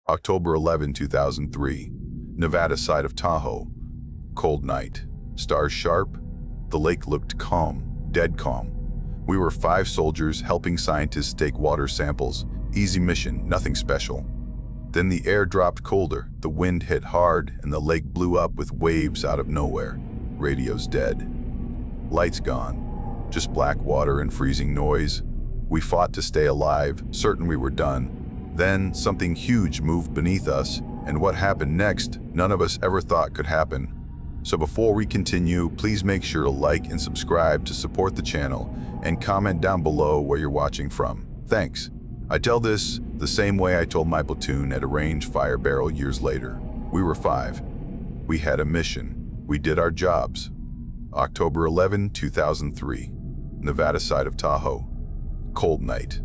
October 11, 2003. Nevada side of Tahoe. Cold night. Stars sharp. The lake looked calm, dead calm. We were 5 soldiers helping scientists take water samples. Easy mission, nothing special. Then the air dropped colder, the wind hit hard, and the lake blew up with waves out of nowhere. Radio's dead. Lights gone. Just black water and freezing noise. We fought to stay alive, certain we were done. Then something huge moved beneath us, and what happened next, none of us ever thought could happen. So before we continue, please make sure to like and subscribe to support the channel, and comment down below where you're watching from. Thanks. I tell this the same way I told my platoon at a range fire barrel years later. We were 5. We had a mission. We did our jobs. October 11, 2003. Nevada side of Tahoe. Cold night.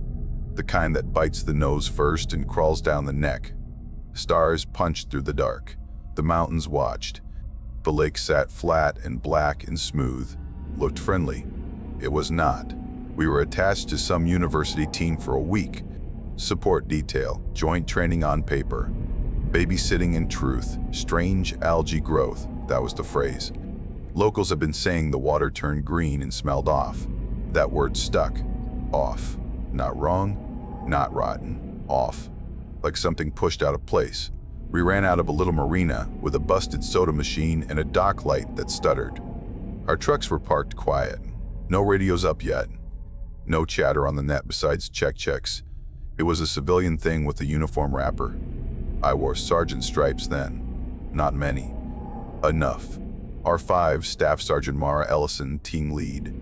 The kind that bites the nose first and crawls down the neck. Stars punched through the dark. The mountains watched. The lake sat flat and black and smooth. Looked friendly. It was not. We were attached to some university team for a week. Support detail, joint training on paper. Babysitting in truth, strange algae growth, that was the phrase. Locals have been saying the water turned green and smelled off. That word stuck. Off. Not wrong, not rotten. Off. Like something pushed out of place. We ran out of a little marina with a busted soda machine and a dock light that stuttered. Our trucks were parked quiet. No radios up yet. No chatter on the net besides checks. It was a civilian thing with a uniform wrapper. I wore sergeant stripes then. Not many. Enough. R5 Staff Sergeant Mara Ellison, team lead.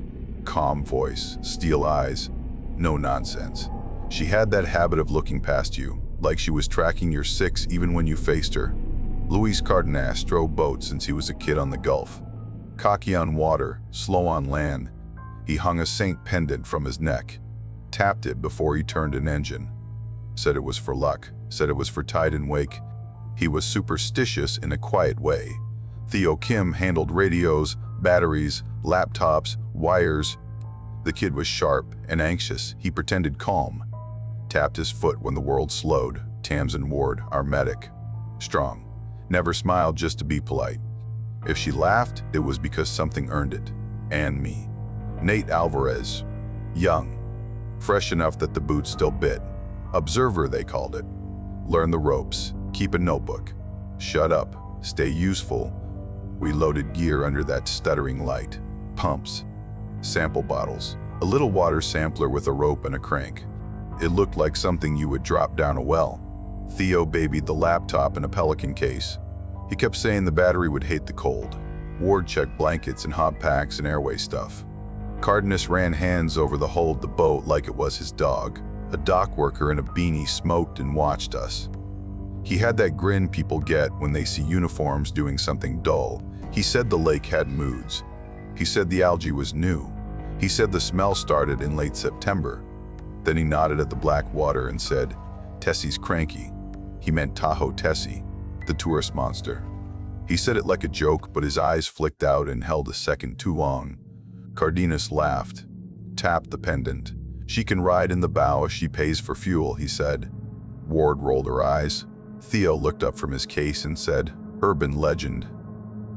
Calm voice, steel eyes. No nonsense. She had that habit of looking past you, like she was tracking your 6 even when you faced her. Luis Cardenas drove boats since he was a kid on the Gulf. Cocky on water, slow on land. He hung a saint pendant from his neck. Tapped it before he turned an engine. Said it was for luck. Said it was for tide and wake. He was superstitious in a quiet way. Theo Kim handled radios, batteries, laptops, wires. The kid was sharp and anxious. He pretended calm. Tapped his foot when the world slowed. Tamsin Ward, our medic. Strong. Never smiled just to be polite. If she laughed, it was because something earned it. And me. Nate Alvarez. Young. Fresh enough that the boots still bit. Observer, they called it. Learn the ropes. Keep a notebook. Shut up. Stay useful. We loaded gear under that stuttering light. Pumps. Sample bottles. A little water sampler with a rope and a crank. It looked like something you would drop down a well. Theo babied the laptop in a Pelican case. He kept saying the battery would hate the cold. Ward checked blankets and hot packs and airway stuff. Cardenas ran hands over the hull of the boat like it was his dog. A dock worker in a beanie smoked and watched us. He had that grin people get when they see uniforms doing something dull. He said the lake had moods. He said the algae was new. He said the smell started in late September. Then he nodded at the black water and said, "Tessie's cranky." He meant Tahoe Tessie, the tourist monster. He said it like a joke, but his eyes flicked out and held a second too long. Cardenas laughed, tapped the pendant. "She can ride in the bow if she pays for fuel," he said. Ward rolled her eyes. Theo looked up from his case and said, "Urban legend."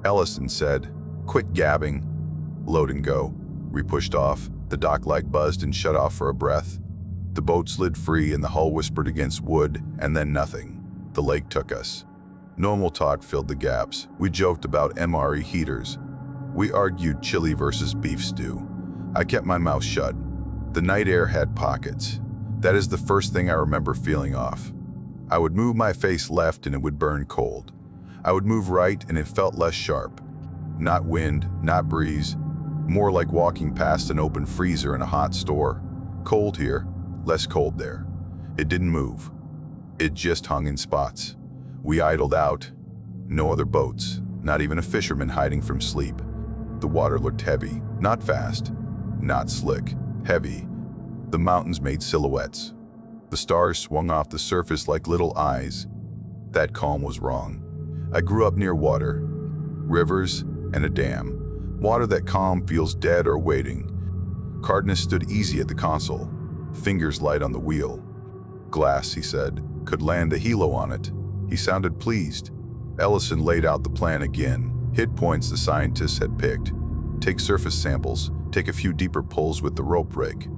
Ellison said, "Quit gabbing. Load and go." We pushed off. The dock light buzzed and shut off for a breath. The boat slid free and the hull whispered against wood, and then nothing. The lake took us. Normal talk filled the gaps. We joked about MRE heaters. We argued chili versus beef stew. I kept my mouth shut. The night air had pockets. That is the first thing I remember feeling off. I would move my face left and it would burn cold. I would move right and it felt less sharp. Not wind, not breeze. More like walking past an open freezer in a hot store. Cold here, less cold there. It didn't move. It just hung in spots. We idled out. No other boats, not even a fisherman hiding from sleep. The water looked heavy, not fast, not slick, heavy. The mountains made silhouettes. The stars swung off the surface like little eyes. That calm was wrong. I grew up near water, rivers, and a dam. Water that calm feels dead or waiting. Cardenas stood easy at the console, fingers light on the wheel. "Glass," he said, could land a helo on it. He sounded pleased. Ellison laid out the plan again. Hit points the scientists had picked. Take surface samples. Take a few deeper pulls with the rope rig.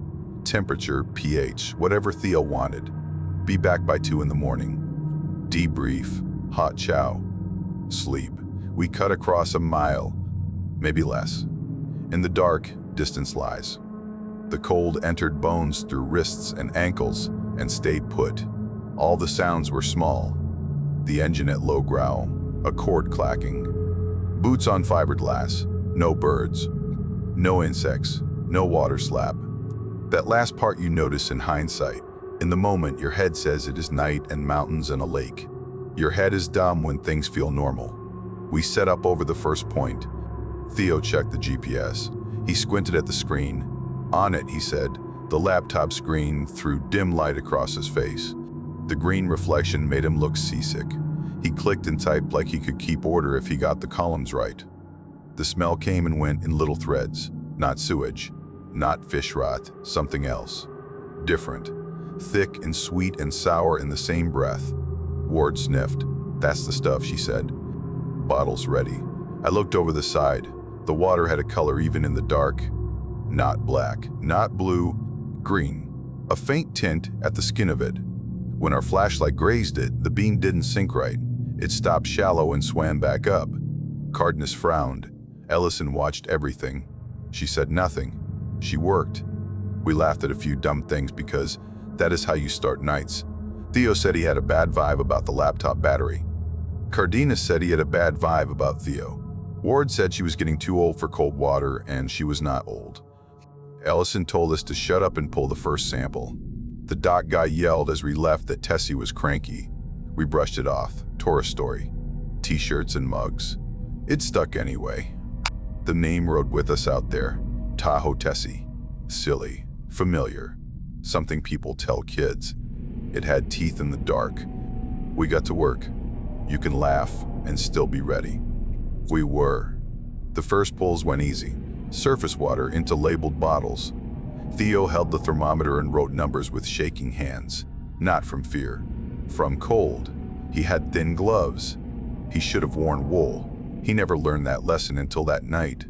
Temperature, pH, whatever Theo wanted. Be back by 2 in the morning. Debrief. Hot chow. Sleep. We cut across a mile, maybe less. In the dark, distance lies. The cold entered bones through wrists and ankles and stayed put. All the sounds were small. The engine at low growl, a cord clacking. Boots on fiberglass, no birds, no insects, no water slap. That last part you notice in hindsight. In the moment, your head says it is night and mountains and a lake. Your head is dumb when things feel normal. We set up over the first point. Theo checked the GPS. He squinted at the screen. On it, he said, the laptop screen threw dim light across his face. The green reflection made him look seasick. He clicked and typed like he could keep order if he got the columns right. The smell came and went in little threads. Not sewage, not fish rot, something else. Different. Thick and sweet and sour in the same breath. Ward sniffed. That's the stuff, she said. Bottles ready. I looked over the side. The water had a color even in the dark. Not black, not blue, green. A faint tint at the skin of it. When our flashlight grazed it, the beam didn't sink right. It stopped shallow and swam back up. Cardenas frowned. Ellison watched everything. She said nothing. She worked. We laughed at a few dumb things because that is how you start nights. Theo said he had a bad vibe about the laptop battery. Cardenas said he had a bad vibe about Theo. Ward said she was getting too old for cold water, and she was not old. Ellison told us to shut up and pull the first sample. The doc guy yelled as we left that Tessie was cranky. We brushed it off. Tourist story. T-shirts and mugs. It stuck anyway. The name rode with us out there. Tahoe Tessie. Silly. Familiar. Something people tell kids. It had teeth in the dark. We got to work. You can laugh and still be ready. We were. The first pulls went easy. Surface water into labeled bottles. Theo held the thermometer and wrote numbers with shaking hands. Not from fear. From cold. He had thin gloves. He should have worn wool. He never learned that lesson until that night.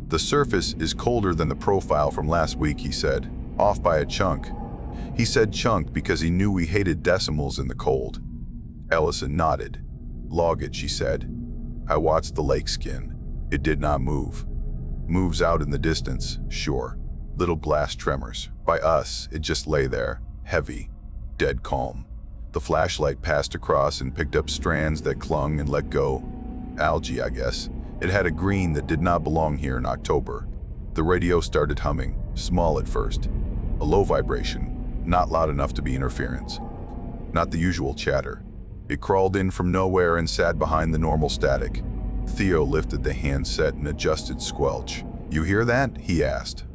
The surface is colder than the profile from last week, he said. Off by a chunk. He said chunk because he knew we hated decimals in the cold. Ellison nodded. Log it, she said. I watched the lake skin. It did not move. Moves out in the distance, sure. Little glass tremors. By us, it just lay there, heavy, dead calm. The flashlight passed across and picked up strands that clung and let go. Algae, I guess. It had a green that did not belong here in October. The radio started humming, small at first. A low vibration, not loud enough to be interference. Not the usual chatter. It crawled in from nowhere and sat behind the normal static. Theo lifted the handset and adjusted squelch. You hear that? He asked.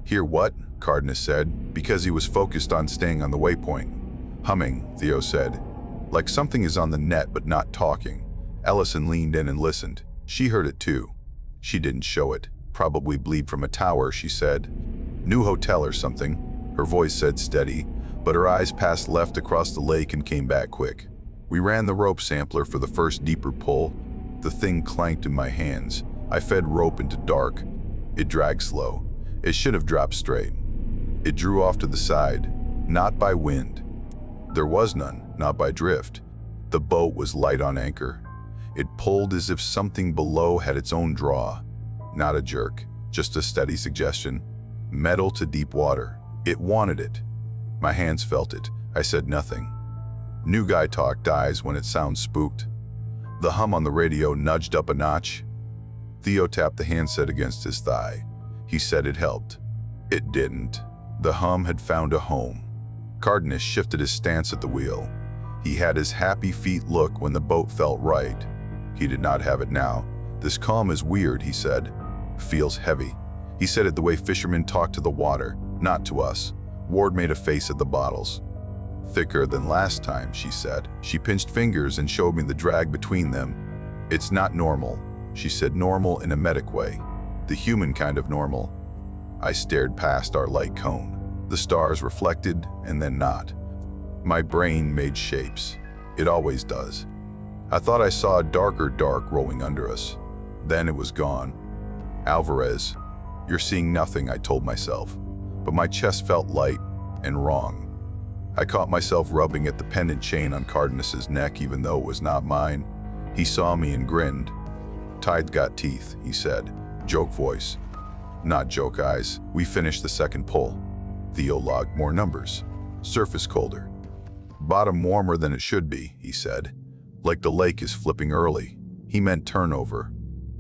Hear what? Cardenas said, because he was focused on staying on the waypoint. Humming, Theo said. Like something is on the net but not talking. Ellison leaned in and listened. She heard it too. She didn't show it. Probably bleed from a tower, she said. New hotel or something. Her voice said steady, but her eyes passed left across the lake and came back quick. We ran the rope sampler for the first deeper pull. The thing clanked in my hands. I fed rope into dark. It dragged slow. It should have dropped straight. It drew off to the side, not by wind. There was none, not by drift. The boat was light on anchor. It pulled as if something below had its own draw. Not a jerk, just a steady suggestion. Metal to deep water. It wanted it. My hands felt it. I said nothing. New guy talk dies when it sounds spooked. The hum on the radio nudged up a notch. Theo tapped the handset against his thigh. He said it helped. It didn't. The hum had found a home. Cardenas shifted his stance at the wheel. He had his happy feet look when the boat felt right. He did not have it now. This calm is weird, he said. Feels heavy. He said it the way fishermen talk to the water, not to us. Ward made a face at the bottles. Thicker than last time, she said. She pinched fingers and showed me the drag between them. It's not normal, she said, normal in a medic way. The human kind of normal. I stared past our light cone. The stars reflected and then not. My brain made shapes. It always does. I thought I saw a darker dark rolling under us. Then it was gone. Alvarez, you're seeing nothing, I told myself, but my chest felt light and wrong. I caught myself rubbing at the pendant chain on Cardenas's neck even though it was not mine. He saw me and grinned. Tide got teeth, he said. Joke voice. Not joke eyes. We finished the second pull. Theo logged more numbers. Surface colder. Bottom warmer than it should be, he said. Like the lake is flipping early. He meant turnover.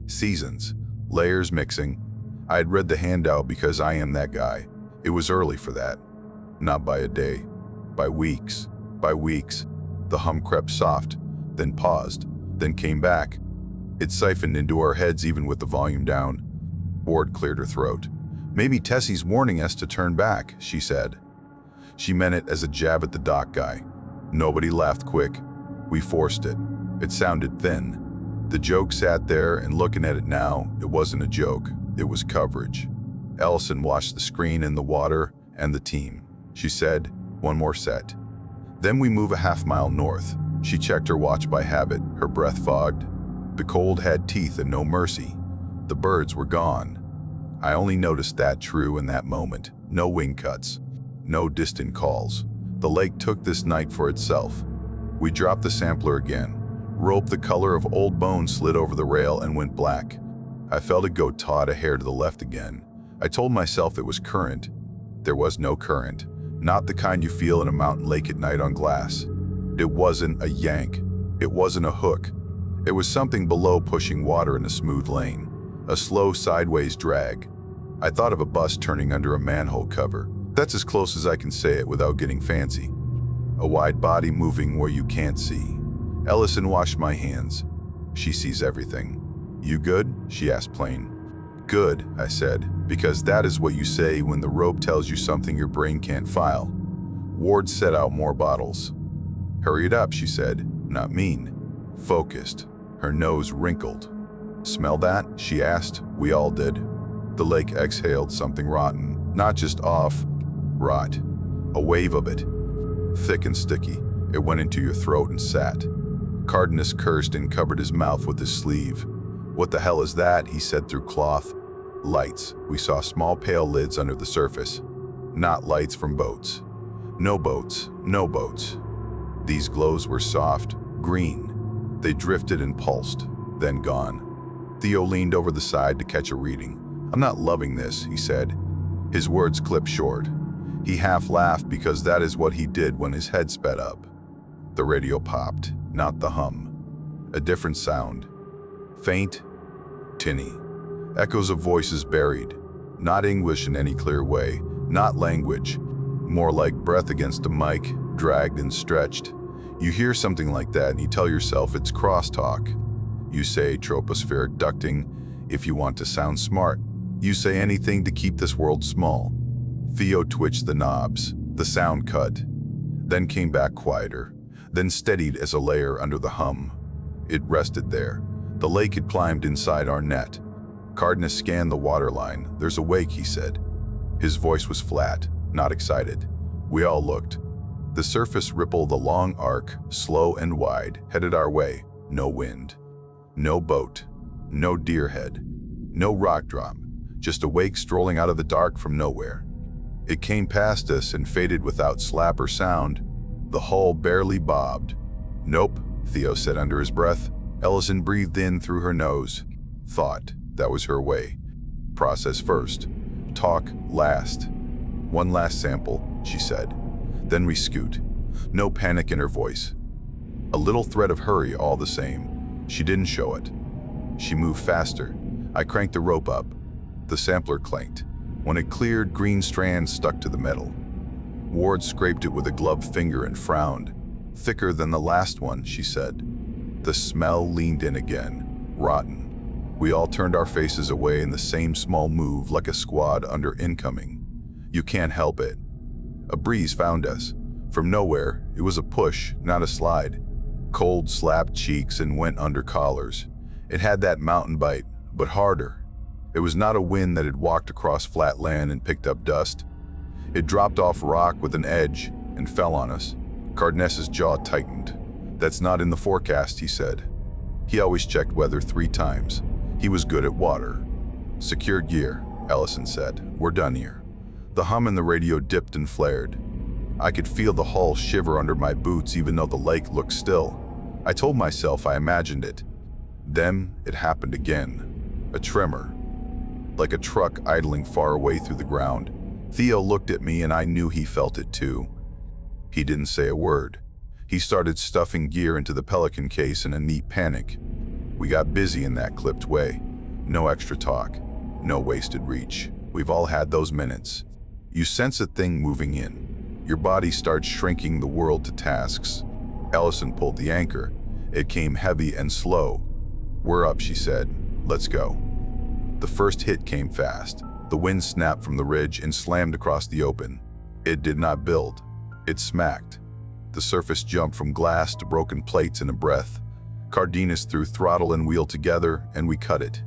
Seasons. Layers mixing. I had read the handout because I am that guy. It was early for that. Not by a day. By weeks. By weeks. The hum crept soft, then paused, then came back. It siphoned into our heads even with the volume down. Ward cleared her throat. Maybe Tessie's warning us to turn back, she said. She meant it as a jab at the dock guy. Nobody laughed quick. We forced it. It sounded thin. The joke sat there, and looking at it now, it wasn't a joke. It was coverage. Ellison watched the screen and the water and the team. She said, one more set. Then we move a half-mile north. She checked her watch by habit, her breath fogged. The cold had teeth and no mercy. The birds were gone. I only noticed that true in that moment. No wing cuts. No distant calls. The lake took this night for itself. We dropped the sampler again. Rope the color of old bones slid over the rail and went black. I felt it go taut a hair to the left again. I told myself it was current. There was no current. Not the kind you feel in a mountain lake at night on glass. It wasn't a yank. It wasn't a hook. It was something below pushing water in a smooth lane. A slow sideways drag. I thought of a bus turning under a manhole cover. That's as close as I can say it without getting fancy. A wide body moving where you can't see. Ellison washed my hands. She sees everything. You good? She asked plain. Good, I said, because that is what you say when the rope tells you something your brain can't file. Ward set out more bottles. Hurry it up, she said, not mean. Focused. Her nose wrinkled. Smell that? She asked. We all did. The lake exhaled something rotten, not just off, rot. A wave of it. Thick and sticky. It went into your throat and sat. Cardenas cursed and covered his mouth with his sleeve. What the hell is that? He said through cloth. Lights. We saw small pale lids under the surface. Not lights from boats. No boats. No boats. These glows were soft, green. They drifted and pulsed, then gone. Theo leaned over the side to catch a reading. I'm not loving this, he said. His words clipped short. He half laughed because that is what he did when his head sped up. The radio popped, not the hum. A different sound. Faint, tinny. Echoes of voices buried. Not English in any clear way, not language. More like breath against a mic, dragged and stretched. You hear something like that and you tell yourself it's crosstalk. You say tropospheric ducting if you want to sound smart. You say anything to keep this world small. Theo twitched the knobs. The sound cut. Then came back quieter. Then steadied as a layer under the hum. It rested there. The lake had climbed inside our net. Cardenas scanned the waterline. There's a wake, he said. His voice was flat, not excited. We all looked. The surface rippled a long arc, slow and wide, headed our way. No wind. No boat. No deer head. No rock drop. Just a wake strolling out of the dark from nowhere. It came past us and faded without slap or sound. The hull barely bobbed. Nope, Theo said under his breath. Ellison breathed in through her nose. Thought. That was her way. Process first. Talk last. One last sample, she said. Then we scoot. No panic in her voice. A little thread of hurry all the same. She didn't show it. She moved faster. I cranked the rope up. The sampler clanked. When it cleared, green strands stuck to the metal. Ward scraped it with a gloved finger and frowned. Thicker than the last one, she said. The smell leaned in again. Rotten. We all turned our faces away in the same small move like a squad under incoming. You can't help it. A breeze found us. From nowhere, it was a push, not a slide. Cold slapped cheeks and went under collars. It had that mountain bite, but harder. It was not a wind that had walked across flat land and picked up dust. It dropped off rock with an edge and fell on us. Cardenas' jaw tightened. "That's not in the forecast," he said. He always checked weather 3 times. He was good at water. "Secure gear," Ellison said. "We're done here." The hum in the radio dipped and flared. I could feel the hull shiver under my boots even though the lake looked still. I told myself I imagined it. Then it happened again. A tremor. Like a truck idling far away through the ground. Theo looked at me and I knew he felt it too. He didn't say a word. He started stuffing gear into the Pelican case in a neat panic. We got busy in that clipped way. No extra talk. No wasted reach. We've all had those minutes. You sense a thing moving in. Your body starts shrinking the world to tasks. Ellison pulled the anchor. It came heavy and slow. "We're up," she said. "Let's go." The first hit came fast. The wind snapped from the ridge and slammed across the open. It did not build. It smacked. The surface jumped from glass to broken plates in a breath. Cardenas threw throttle and wheel together, and we cut it.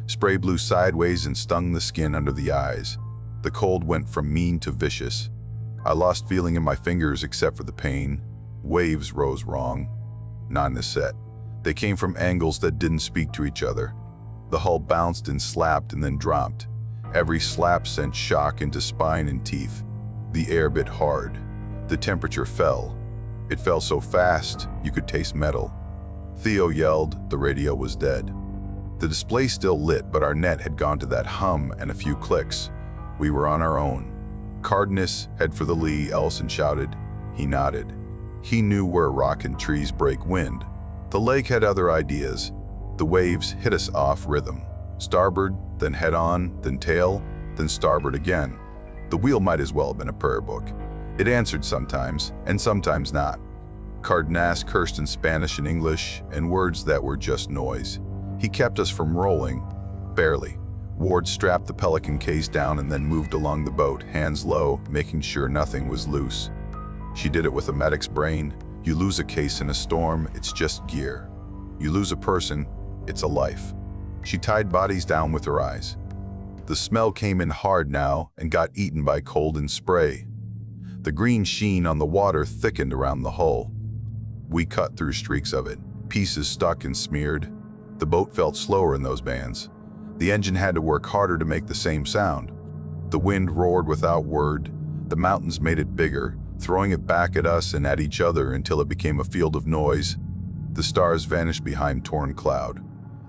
Spray blew sideways and stung the skin under the eyes. The cold went from mean to vicious. I lost feeling in my fingers except for the pain. Waves rose wrong. Not in the set. They came from angles that didn't speak to each other. The hull bounced and slapped and then dropped. Every slap sent shock into spine and teeth. The air bit hard. The temperature fell. It fell so fast, you could taste metal. Theo yelled, the radio was dead. The display still lit, but our net had gone to that hum and a few clicks. We were on our own. "Cardenas, head for the lee," Ellison shouted. He nodded. He knew where rock and trees break wind. The lake had other ideas. The waves hit us off rhythm. Starboard, then head on, then tail, then starboard again. The wheel might as well have been a prayer book. It answered sometimes, and sometimes not. Cardenas cursed in Spanish and English, and words that were just noise. He kept us from rolling. Barely. Ward strapped the Pelican case down and then moved along the boat, hands low, making sure nothing was loose. She did it with a medic's brain. You lose a case in a storm, it's just gear. You lose a person, it's a life. She tied bodies down with her eyes. The smell came in hard now and got eaten by cold and spray. The green sheen on the water thickened around the hull. We cut through streaks of it, pieces stuck and smeared. The boat felt slower in those bands. The engine had to work harder to make the same sound. The wind roared without word. The mountains made it bigger, throwing it back at us and at each other until it became a field of noise. The stars vanished behind torn cloud.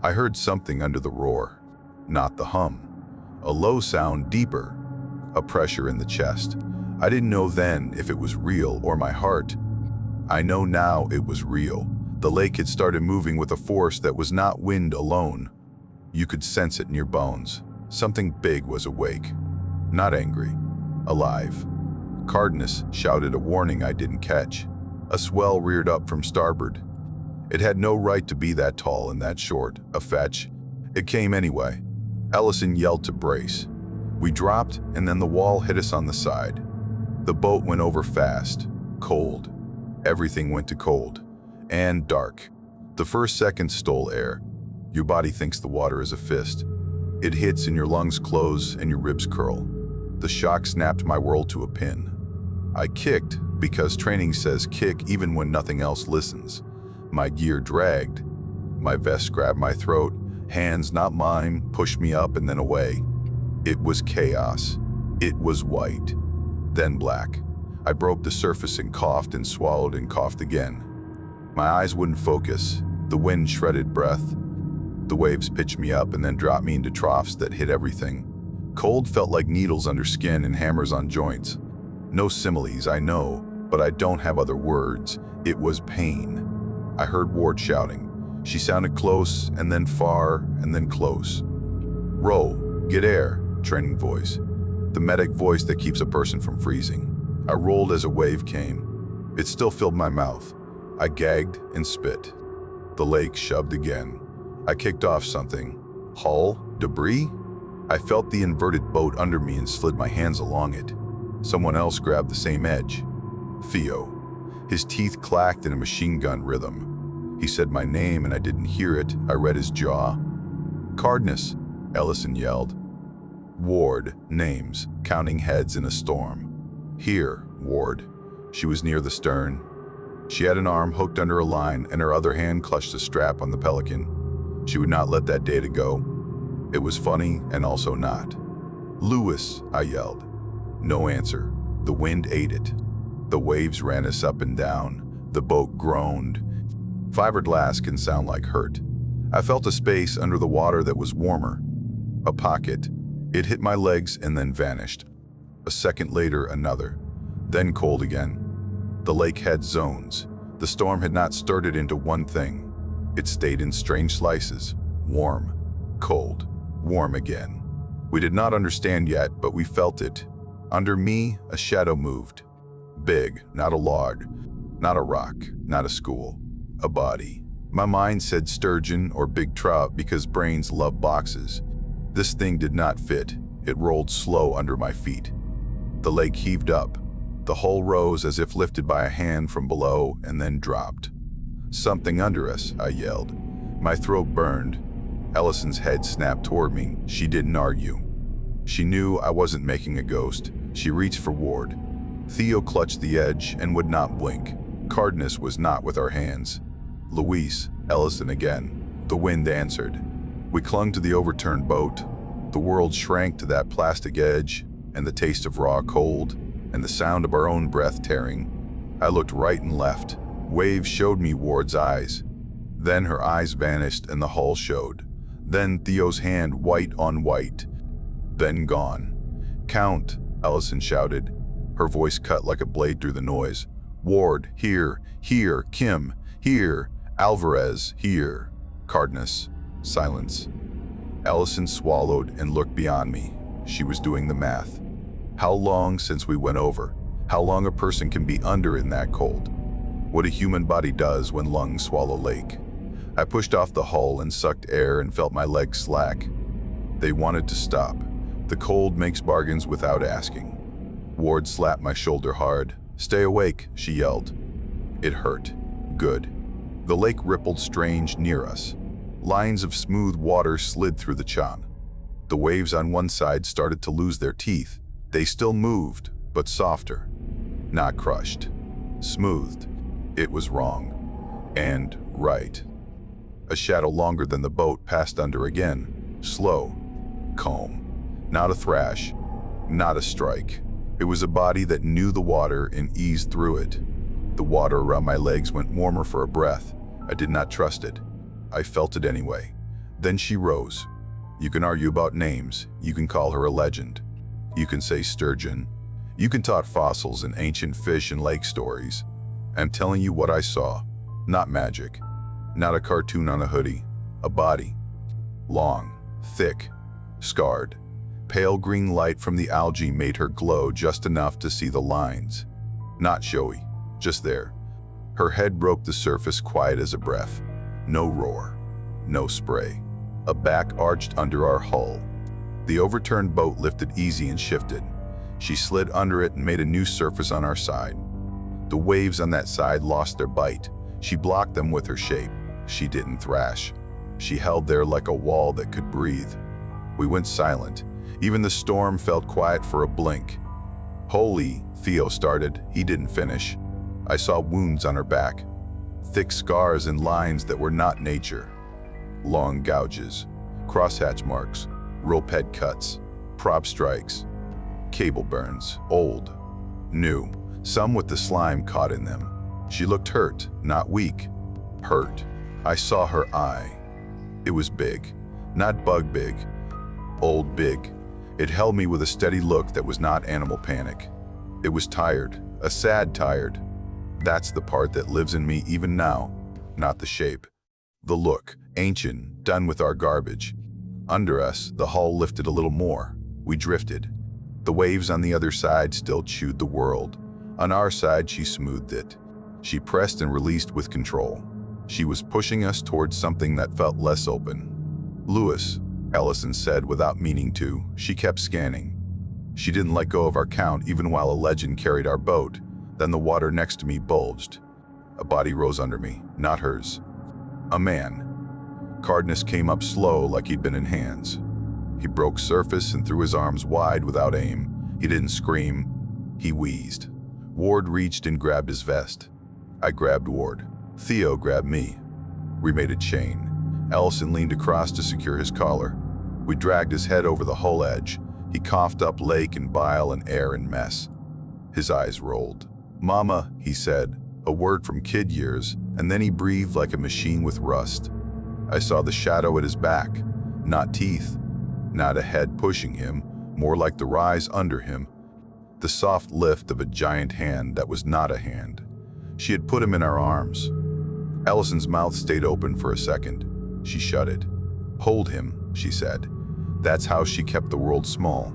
I heard something under the roar, not the hum. A low sound deeper, a pressure in the chest. I didn't know then if it was real or my heart. I know now it was real. The lake had started moving with a force that was not wind alone. You could sense it in your bones. Something big was awake. Not angry. Alive. Cardenas shouted a warning I didn't catch. A swell reared up from starboard. It had no right to be that tall and that short, a fetch. It came anyway. Ellison yelled to brace. We dropped, and then the wall hit us on the side. The boat went over fast. Cold. Everything went to cold. And dark. The first second stole air. Your body thinks the water is a fist. It hits and your lungs close and your ribs curl. The shock snapped my world to a pin. I kicked because training says kick even when nothing else listens. My gear dragged. My vest grabbed my throat. Hands, not mine, pushed me up and then away. It was chaos. It was white. Then black. I broke the surface and swallowed and coughed again. My eyes wouldn't focus. The wind shredded breath. The waves pitched me up and then dropped me into troughs that hit everything. Cold felt like needles under skin and hammers on joints. No similes, I know, but I don't have other words. It was pain. I heard Ward shouting. She sounded close, and then far, and then close. "Row, get air," training voice. The medic voice that keeps a person from freezing. I rolled as a wave came. It still filled my mouth. I gagged and spit. The lake shoved again. I kicked off something. Hull? Debris? I felt the inverted boat under me and slid my hands along it. Someone else grabbed the same edge. Theo. His teeth clacked in a machine gun rhythm. He said my name and I didn't hear it. I read his jaw. "Cardenas," Ellison yelled. Ward, names, counting heads in a storm. "Here, Ward." She was near the stern. She had an arm hooked under a line and her other hand clutched a strap on the Pelican. She would not let that data go. It was funny and also not. "Lewis," I yelled. No answer. The wind ate it. The waves ran us up and down. The boat groaned. Fiberglass can sound like hurt. I felt a space under the water that was warmer. A pocket. It hit my legs and then vanished. A second later, another. Then cold again. The lake had zones. The storm had not stirred it into one thing. It stayed in strange slices. Warm, cold, warm again. We did not understand yet, but we felt it. Under me, a shadow moved. Big, not a log, not a rock, not a school. A body. My mind said sturgeon or big trout because brains love boxes. This thing did not fit. It rolled slow under my feet. The lake heaved up. The hull rose as if lifted by a hand from below and then dropped. "Something under us," I yelled. My throat burned. Ellison's head snapped toward me. She didn't argue. She knew I wasn't making a ghost. She reached for Ward. Theo clutched the edge and would not blink. Cardenas was not with our hands. Luis, Ellison again. The wind answered. We clung to the overturned boat. The world shrank to that plastic edge, and the taste of raw cold, and the sound of our own breath tearing. I looked right and left. Waves showed me Ward's eyes. Then her eyes vanished and the hull showed. Then Theo's hand, white on white. Then gone. "Count," Ellison shouted. Her voice cut like a blade through the noise. "Ward, here, here, Kim, here, Alvarez, here." Cardenas. Silence. Ellison swallowed and looked beyond me. She was doing the math. How long since we went over? How long a person can be under in that cold? What a human body does when lungs swallow lake. I pushed off the hull and sucked air and felt my legs slack. They wanted to stop. The cold makes bargains without asking. Ward slapped my shoulder hard. "Stay awake," she yelled. It hurt. Good. The lake rippled strange near us. Lines of smooth water slid through the chon. The waves on one side started to lose their teeth. They still moved, but softer. Not crushed. Smoothed. It was wrong. And right. A shadow longer than the boat passed under again. Slow. Calm. Not a thrash. Not a strike. It was a body that knew the water and eased through it. The water around my legs went warmer for a breath. I did not trust it. I felt it anyway. Then she rose. You can argue about names. You can call her a legend. You can say sturgeon. You can talk fossils and ancient fish and lake stories. I'm telling you what I saw. Not magic. Not a cartoon on a hoodie. A body. Long. Thick. Scarred. Pale green light from the algae made her glow just enough to see the lines. Not showy. Just there. Her head broke the surface quiet as a breath. No roar. No spray. A back arched under our hull. The overturned boat lifted easy and shifted. She slid under it and made a new surface on our side. The waves on that side lost their bite. She blocked them with her shape. She didn't thrash. She held there like a wall that could breathe. We went silent. Even the storm felt quiet for a blink. "Holy," Theo started. He didn't finish. I saw wounds on her back. Thick scars and lines that were not nature. Long gouges. Crosshatch marks. Rope head cuts. Prop strikes. Cable burns. Old. New. Some with the slime caught in them. She looked hurt, not weak. Hurt. I saw her eye. It was big. Not bug big. Old big. It held me with a steady look that was not animal panic. It was tired. A sad tired. That's the part that lives in me even now. Not the shape. The look. Ancient. Done with our garbage. Under us, the hull lifted a little more. We drifted. The waves on the other side still chewed the world. On our side, she smoothed it. She pressed and released with control. She was pushing us towards something that felt less open. "Lewis," Ellison said without meaning to. She kept scanning. She didn't let go of our count even while a legend carried our boat. Then the water next to me bulged. A body rose under me, not hers. A man. Cardenas came up slow like he'd been in hands. He broke surface and threw his arms wide without aim. He didn't scream. He wheezed. Ward reached and grabbed his vest. I grabbed Ward. Theo grabbed me. We made a chain. Ellison leaned across to secure his collar. We dragged his head over the hull edge. He coughed up lake and bile and air and mess. His eyes rolled. "Mama," he said, a word from kid years, and then he breathed like a machine with rust. I saw the shadow at his back, not teeth, not a head pushing him, more like the rise under him, the soft lift of a giant hand that was not a hand. She had put him in our arms. Ellison's mouth stayed open for a second. She shut it. "Hold him," she said. That's how she kept the world small.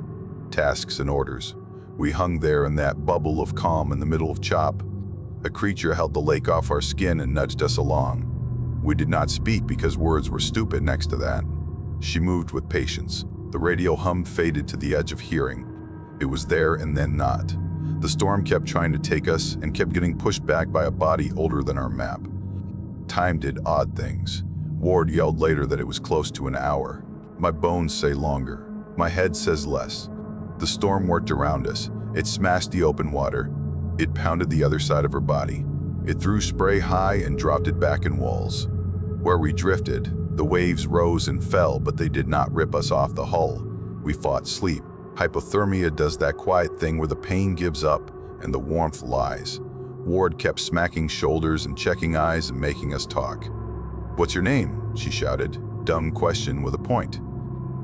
Tasks and orders. We hung there in that bubble of calm in the middle of chop. A creature held the lake off our skin and nudged us along. We did not speak because words were stupid next to that. She moved with patience. The radio hum faded to the edge of hearing. It was there and then not. The storm kept trying to take us and kept getting pushed back by a body older than our map. Time did odd things. Ward yelled later that it was close to an hour. My bones say longer. My head says less. The storm worked around us. It smashed the open water. It pounded the other side of her body. It threw spray high and dropped it back in walls. Where we drifted, the waves rose and fell, but they did not rip us off the hull. We fought sleep. Hypothermia does that quiet thing where the pain gives up and the warmth lies. Ward kept smacking shoulders and checking eyes and making us talk. "What's your name?" she shouted. Dumb question with a point.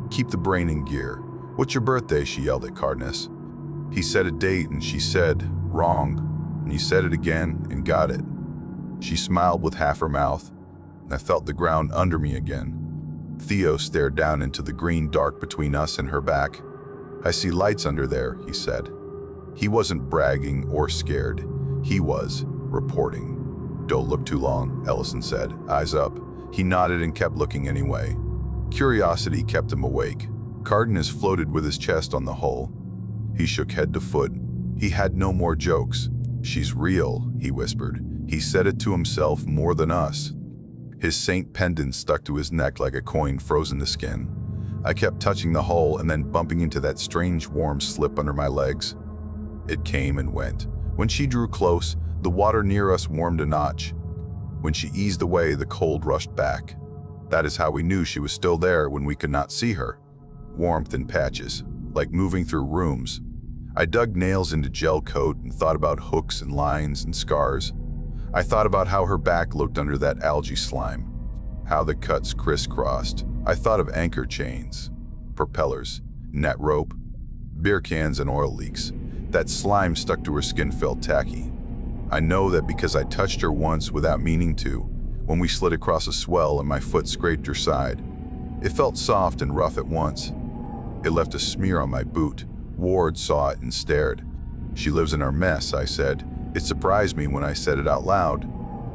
"Keep the brain in gear." "What's your birthday?" she yelled at Cardenas. He said a date and she said, "Wrong." And he said it again and got it. She smiled with half her mouth, and I felt the ground under me again. Theo stared down into the green dark between us and her back. "I see lights under there," he said. He wasn't bragging or scared. He was reporting. "Don't look too long," Ellison said, eyes up. He nodded and kept looking anyway. Curiosity kept him awake. Cardenas floated with his chest on the hull. He shook head to foot. He had no more jokes. "She's real," he whispered. He said it to himself more than us. His saint pendant stuck to his neck like a coin frozen to skin. I kept touching the hull and then bumping into that strange warm slip under my legs. It came and went. When she drew close, the water near us warmed a notch. When she eased away, the cold rushed back. That is how we knew she was still there when we could not see her. Warmth in patches, like moving through rooms. I dug nails into gel coat and thought about hooks and lines and scars. I thought about how her back looked under that algae slime, how the cuts crisscrossed. I thought of anchor chains, propellers, net rope, beer cans and oil leaks. That slime stuck to her skin felt tacky. I know that because I touched her once without meaning to, when we slid across a swell and my foot scraped her side. It felt soft and rough at once. It left a smear on my boot. Ward saw it and stared. "She lives in our mess," I said. It surprised me when I said it out loud.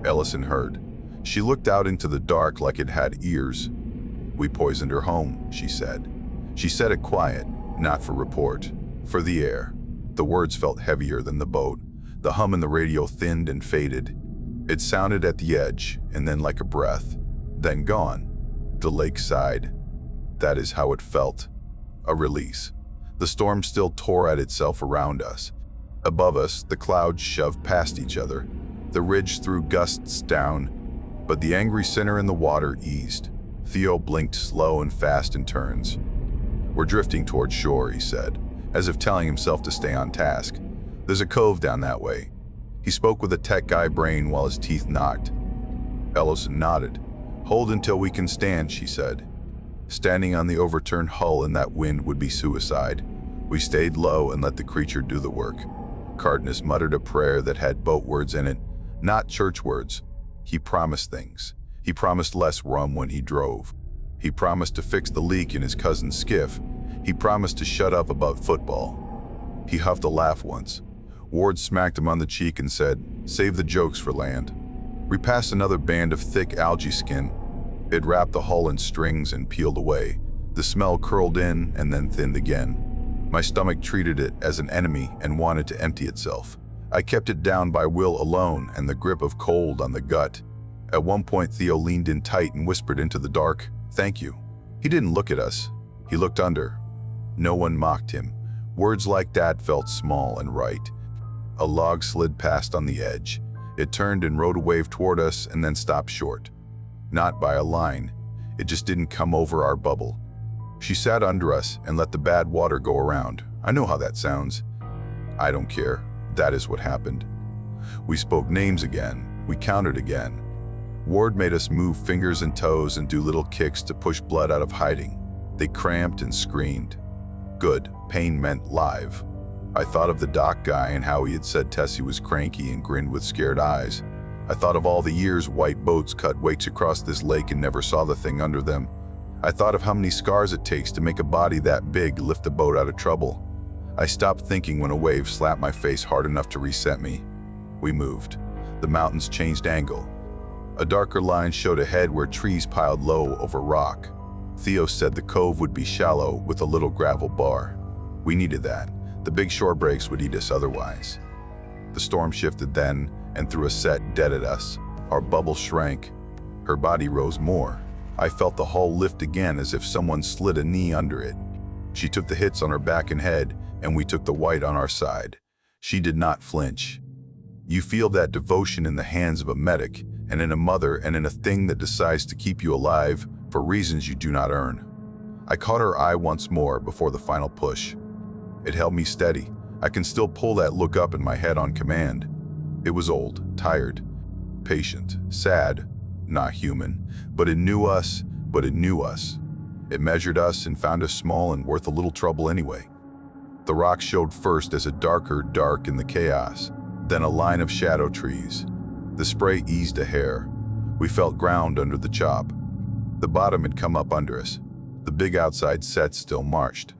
Ellison heard. She looked out into the dark like it had ears. "We poisoned her home," she said. She said it quiet, not for report, for the air. The words felt heavier than the boat. The hum in the radio thinned and faded. It sounded at the edge, and then like a breath, then gone. The lake sighed. That is how it felt. A release. The storm still tore at itself around us. Above us, the clouds shoved past each other. The ridge threw gusts down, but the angry center in the water eased. Theo blinked slow and fast in turns. "We're drifting toward shore," he said, as if telling himself to stay on task. "There's a cove down that way." He spoke with a tech guy brain while his teeth knocked. Ellison nodded. "Hold until we can stand," she said. Standing on the overturned hull in that wind would be suicide. We stayed low and let the creature do the work. Cardenas muttered a prayer that had boat words in it, not church words. He promised things. He promised less rum when he drove. He promised to fix the leak in his cousin's skiff. He promised to shut up about football. He huffed a laugh once. Ward smacked him on the cheek and said, "Save the jokes for land." We passed another band of thick algae skin. It wrapped the hull in strings and peeled away. The smell curled in and then thinned again. My stomach treated it as an enemy and wanted to empty itself. I kept it down by will alone and the grip of cold on the gut. At one point, Theo leaned in tight and whispered into the dark, "Thank you." He didn't look at us. He looked under. No one mocked him. Words like that felt small and right. A log slid past on the edge. It turned and rode a wave toward us and then stopped short. Not by a line. It just didn't come over our bubble. She sat under us and let the bad water go around. I know how that sounds. I don't care. That is what happened. We spoke names again. We counted again. Ward made us move fingers and toes and do little kicks to push blood out of hiding. They cramped and screamed. Good. Pain meant live. I thought of the dock guy and how he had said Tessie was cranky and grinned with scared eyes. I thought of all the years white boats cut wakes across this lake and never saw the thing under them. I thought of how many scars it takes to make a body that big lift a boat out of trouble. I stopped thinking when a wave slapped my face hard enough to reset me. We moved. The mountains changed angle. A darker line showed ahead where trees piled low over rock. Theo said the cove would be shallow with a little gravel bar. We needed that. The big shore breaks would eat us otherwise. The storm shifted then and threw a set dead at us. Our bubble shrank. Her body rose more. I felt the hull lift again as if someone slid a knee under it. She took the hits on her back and head, and we took the white on our side. She did not flinch. You feel that devotion in the hands of a medic, and in a mother, and in a thing that decides to keep you alive for reasons you do not earn. I caught her eye once more before the final push. It held me steady. I can still pull that look up in my head on command. It was old, tired, patient, sad, not human, but it knew us, It measured us and found us small and worth a little trouble anyway. The rock showed first as a darker dark in the chaos, then a line of shadow trees. The spray eased a hair. We felt ground under the chop. The bottom had come up under us. The big outside sets still marched.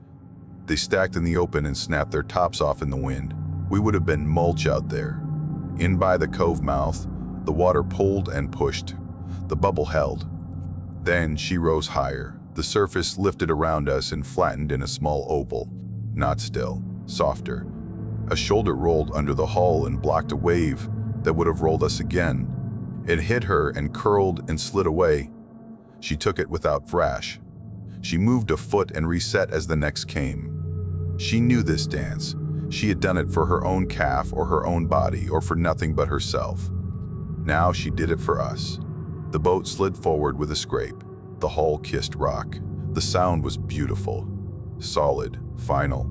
They stacked in the open and snapped their tops off in the wind. We would have been mulch out there. In by the cove mouth, the water pulled and pushed. The bubble held. Then she rose higher. The surface lifted around us and flattened in a small oval. Not still, softer. A shoulder rolled under the hull and blocked a wave that would have rolled us again. It hit her and curled and slid away. She took it without thrash. She moved a foot and reset as the next came. She knew this dance. She had done it for her own calf or her own body or for nothing but herself. Now she did it for us. The boat slid forward with a scrape. The hull kissed rock. The sound was beautiful, solid, final.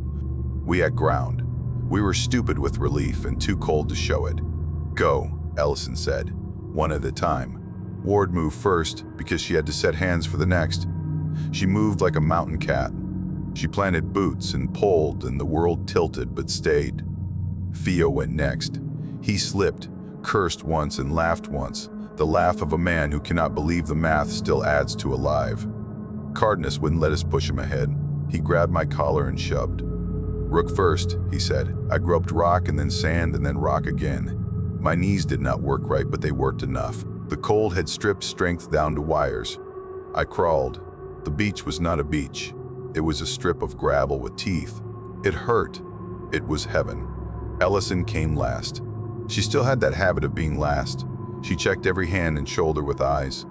We had ground. We were stupid with relief and too cold to show it. Go, Ellison said, one at a time. Ward moved first because she had to set hands for the next. She moved like a mountain cat. She planted boots and pulled, and the world tilted but stayed. Theo went next. He slipped, cursed once and laughed once, the laugh of a man who cannot believe the math still adds to alive. Cardenas wouldn't let us push him ahead. He grabbed my collar and shoved. Rook first, he said. I groped rock and then sand and then rock again. My knees did not work right, but they worked enough. The cold had stripped strength down to wires. I crawled. The beach was not a beach. It was a strip of gravel with teeth. It hurt. It was heaven. Ellison came last. She still had that habit of being last. She checked every hand and shoulder with eyes.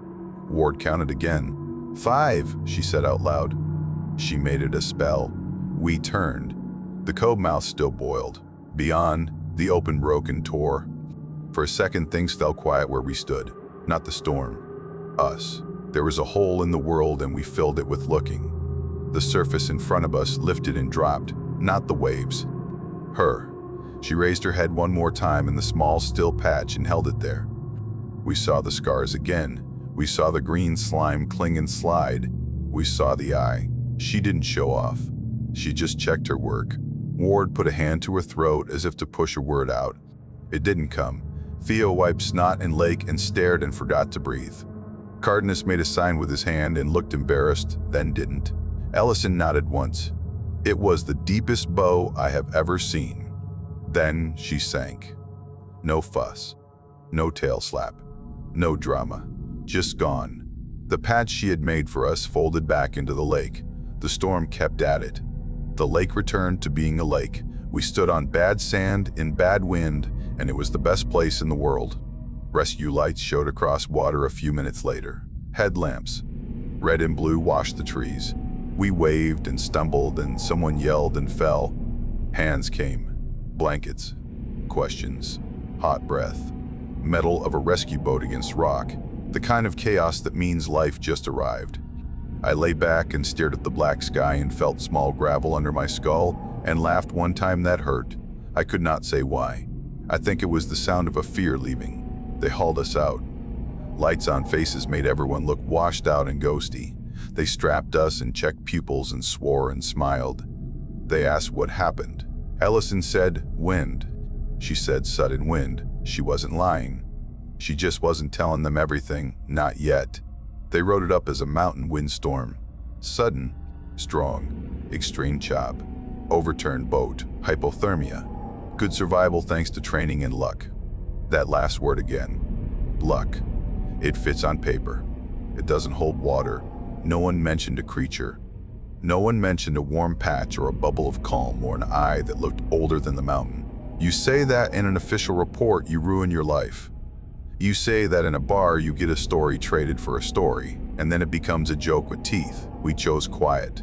Ward counted again. 5, she said out loud. She made it a spell. We turned. The cove mouth still boiled. Beyond, the open broke and tore. For a second, things fell quiet where we stood. Not the storm. Us. There was a hole in the world and we filled it with looking. The surface in front of us lifted and dropped, not the waves. Her. She raised her head one more time in the small still patch and held it there. We saw the scars again. We saw the green slime cling and slide. We saw the eye. She didn't show off. She just checked her work. Ward put a hand to her throat as if to push a word out. It didn't come. Theo wiped snot and lake and stared and forgot to breathe. Cardenas made a sign with his hand and looked embarrassed, then didn't. Ellison nodded once. It was the deepest bow I have ever seen. Then she sank. No fuss. No tail slap. No drama. Just gone. The patch she had made for us folded back into the lake. The storm kept at it. The lake returned to being a lake. We stood on bad sand in bad wind, and it was the best place in the world. Rescue lights showed across water a few minutes later. Headlamps. Red and blue washed the trees. We waved and stumbled, and someone yelled and fell. Hands came. Blankets. Questions. Hot breath. metal of a rescue boat against rock, the kind of chaos that means life just arrived. I lay back and stared at the black sky and felt small gravel under my skull and laughed one time that hurt. I could not say why. I think it was the sound of a fear leaving. They hauled us out. Lights on faces made everyone look washed out and ghosty. They strapped us and checked pupils and swore and smiled. They asked what happened. Ellison said, wind. She said sudden wind. She wasn't lying. She just wasn't telling them everything, not yet. They wrote it up as a mountain windstorm. Sudden, strong, extreme chop, overturned boat, hypothermia. Good survival thanks to training and luck. That last word again, luck. It fits on paper. It doesn't hold water. No one mentioned a creature. No one mentioned a warm patch or a bubble of calm or an eye that looked older than the mountain. You say that in an official report, you ruin your life. You say that in a bar, you get a story traded for a story, and then it becomes a joke with teeth. We chose quiet.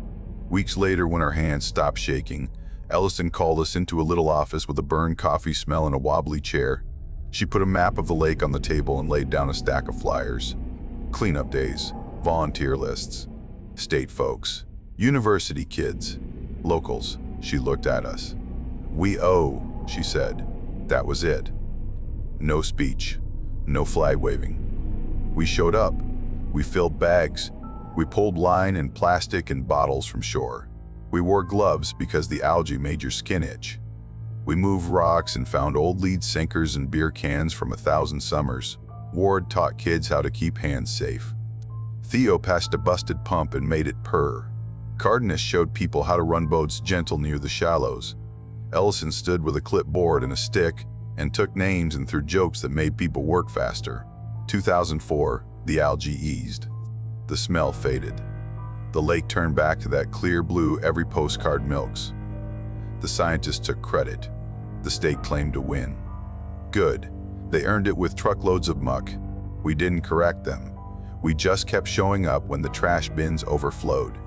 Weeks later, when our hands stopped shaking, Ellison called us into a little office with a burned coffee smell and a wobbly chair. She put a map of the lake on the table and laid down a stack of flyers. Cleanup days, volunteer lists, state folks, university kids, locals. She looked at us. We owe, she said. That was it. No speech, no flag waving. We showed up. We filled bags. We pulled line and plastic and bottles from shore. We wore gloves because the algae made your skin itch. We moved rocks and found old lead sinkers and beer cans from 1,000 summers. Ward taught kids how to keep hands safe. Theo passed a busted pump and made it purr. Cardenas showed people how to run boats gentle near the shallows. Ellison stood with a clipboard and a stick and took names and threw jokes that made people work faster. 2004, the algae eased. The smell faded. The lake turned back to that clear blue every postcard milks. The scientists took credit. The state claimed to win. Good. They earned it with truckloads of muck. We didn't correct them. We just kept showing up when the trash bins overflowed.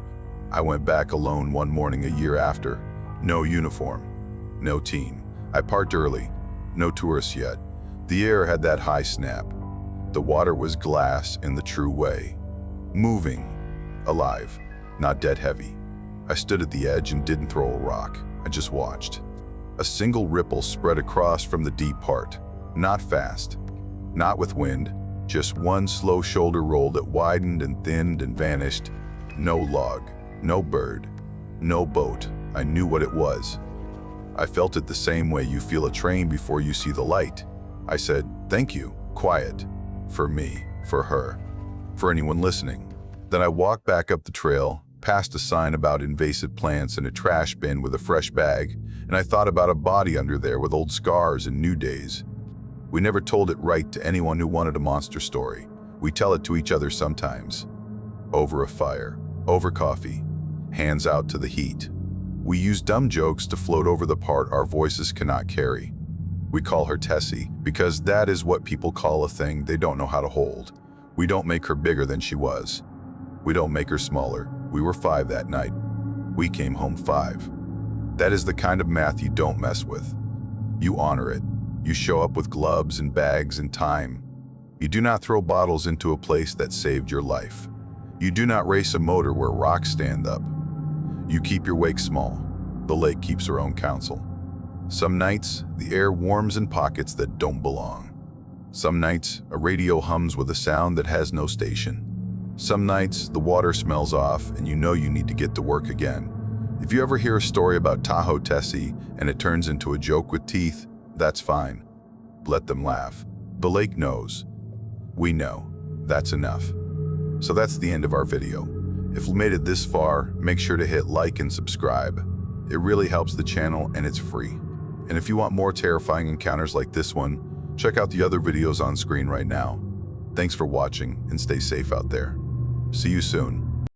I went back alone one morning a year after. No uniform. No team. I parked early. No tourists yet. The air had that high snap. The water was glass in the true way. Moving. Alive. Not dead heavy. I stood at the edge and didn't throw a rock. I just watched. A single ripple spread across from the deep part. Not fast. Not with wind. Just one slow shoulder roll that widened and thinned and vanished. No log. No bird. No boat. I knew what it was. I felt it the same way you feel a train before you see the light. I said, thank you. Quiet. For me. For her. For anyone listening. Then I walked back up the trail, past a sign about invasive plants and a trash bin with a fresh bag, and I thought about a body under there with old scars and new days. We never told it right to anyone who wanted a monster story. We tell it to each other sometimes. Over a fire. Over coffee. Hands out to the heat. We use dumb jokes to float over the part our voices cannot carry. We call her Tessie because that is what people call a thing they don't know how to hold. We don't make her bigger than she was. We don't make her smaller. We were 5 that night. We came home 5. That is the kind of math you don't mess with. You honor it. You show up with gloves and bags and time. You do not throw bottles into a place that saved your life. You do not race a motor where rocks stand up. You keep your wake small. The lake keeps her own counsel. Some nights, the air warms in pockets that don't belong. Some nights, a radio hums with a sound that has no station. Some nights, the water smells off and you know you need to get to work again. If you ever hear a story about Tahoe Tessie and it turns into a joke with teeth, that's fine. Let them laugh. The lake knows. We know. That's enough. So that's the end of our video. If you made it this far, make sure to hit like and subscribe. It really helps the channel and it's free. And if you want more terrifying encounters like this one, check out the other videos on screen right now. Thanks for watching and stay safe out there. See you soon.